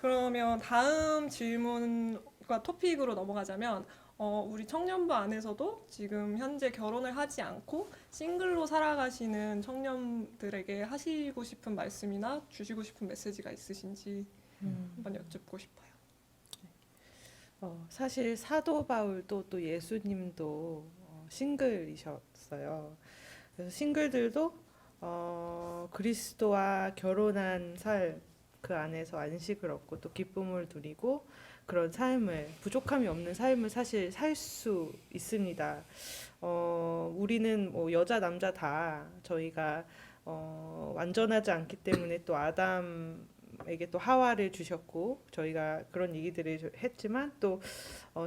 그러면 다음 질문과 토픽으로 넘어가자면 우리 청년부 안에서도 지금 현재 결혼을 하지 않고 싱글로 살아가시는 청년들에게 하시고 싶은 말씀이나 주시고 싶은 메시지가 있으신지 한번 여쭙고 싶어요. 사실 사도 바울도 또 예수님도 싱글이셨어요. 그래서 싱글들도 그리스도와 결혼한 삶, 그 안에서 안식을 얻고 또 기쁨을 누리고 그런 삶을, 부족함이 없는 삶을 사실 살 수 있습니다. 우리는 뭐 여자 남자 다 저희가 완전하지 않기 때문에 또 아담에게 또 하와를 주셨고 저희가 그런 얘기들을 했지만 또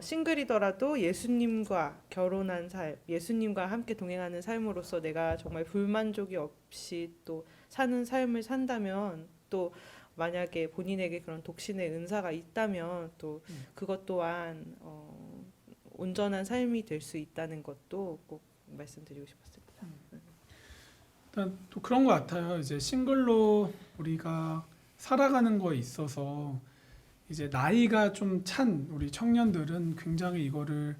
싱글이더라도 예수님과 결혼한 삶, 예수님과 함께 동행하는 삶으로서 내가 정말 불만족이 없이 또 사는 삶을 산다면 또 만약에 본인에게 그런 독신의 은사가 있다면 또 그것 또한 온전한 삶이 될 수 있다는 것도 꼭 말씀드리고 싶었습니다. 일단 또 그런 것 같아요. 이제 싱글로 우리가 살아가는 거에 있어서 이제 나이가 좀 찬 우리 청년들은 굉장히 이거를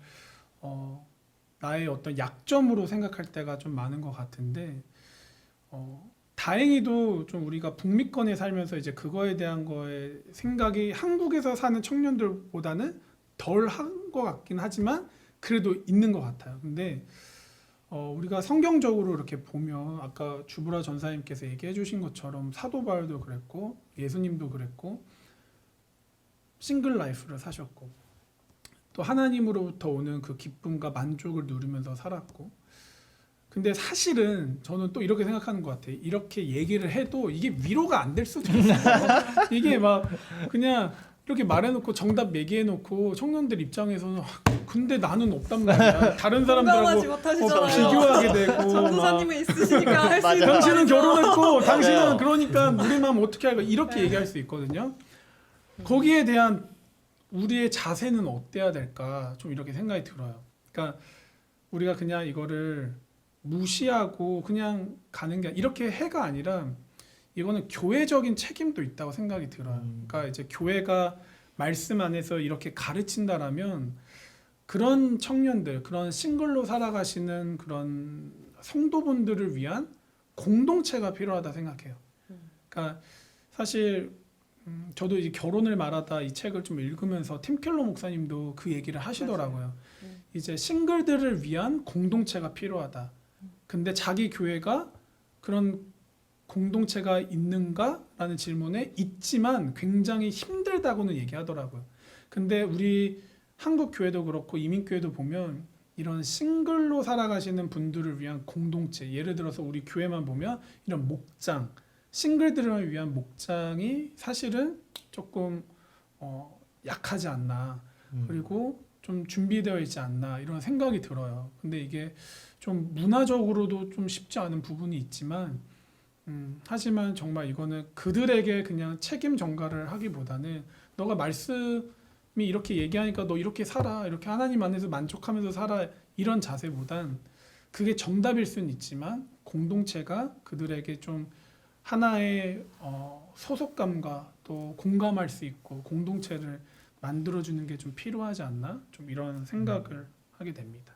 나의 어떤 약점으로 생각할 때가 좀 많은 것 같은데 다행히도 좀 우리가 북미권에 살면서 이제 그거에 대한 거에 생각이 한국에서 사는 청년들보다는 덜 한 것 같긴 하지만 그래도 있는 것 같아요. 근데 우리가 성경적으로 이렇게 보면 아까 주브라 전사님께서 얘기해 주신 것처럼 사도 바울도 그랬고 예수님도 그랬고 싱글 라이프를 사셨고 또 하나님으로부터 오는 그 기쁨과 만족을 누리면서 살았고 근데 사실은 저는 또 이렇게 생각하는 것 같아요. 이렇게 얘기를 해도 이게 위로가 안 될 수도 있어요. 이게 막 그냥 이렇게 말해놓고 정답 얘기해놓고 청년들 입장에서는 근데 나는 없단 말이야. 다른 사람들하고 공감하지 못하시잖아요. 비교하게 되고 막 전도사님은 있으시니까 할 수 있는 당신은 말이죠. 결혼했고 당신은 맞아요. 그러니까 우리 마음 어떻게 할까 이렇게 네. 얘기할 수 있거든요. 거기에 대한 우리의 자세는 어때야 될까 좀 이렇게 생각이 들어요. 그러니까 우리가 그냥 이거를 무시하고 그냥 가는 게 이렇게 해가 아니라 이거는 교회적인 책임도 있다고 생각이 들어요. 그러니까 이제 교회가 말씀 안에서 이렇게 가르친다라면 그런 청년들, 그런 싱글로 살아가시는 그런 성도분들을 위한 공동체가 필요하다 생각해요. 그러니까 사실 저도 이제 결혼을 말하다 이 책을 좀 읽으면서 팀 켈러 목사님도 그 얘기를 하시더라고요. 이제 싱글들을 위한 공동체가 필요하다. 근데 자기 교회가 그런 공동체가 있는가라는 질문에 있지만 굉장히 힘들다고는 얘기하더라고요. 근데 우리 한국 교회도 그렇고 이민 교회도 보면 이런 싱글로 살아가시는 분들을 위한 공동체, 예를 들어서 우리 교회만 보면 이런 목장, 싱글들을 위한 목장이 사실은 조금 약하지 않나, 그리고 좀 준비되어 있지 않나 이런 생각이 들어요. 근데 이게 좀 문화적으로도 좀 쉽지 않은 부분이 있지만 하지만 정말 이거는 그들에게 그냥 책임 전가를 하기보다는 너가 말씀이 이렇게 얘기하니까 너 이렇게 살아, 이렇게 하나님 안에서 만족하면서 살아, 이런 자세보단 그게 정답일 수는 있지만 공동체가 그들에게 좀 하나의 소속감과 또 공감할 수 있고 공동체를 만들어주는 게 좀 필요하지 않나, 좀 이런 생각을 하게 됩니다.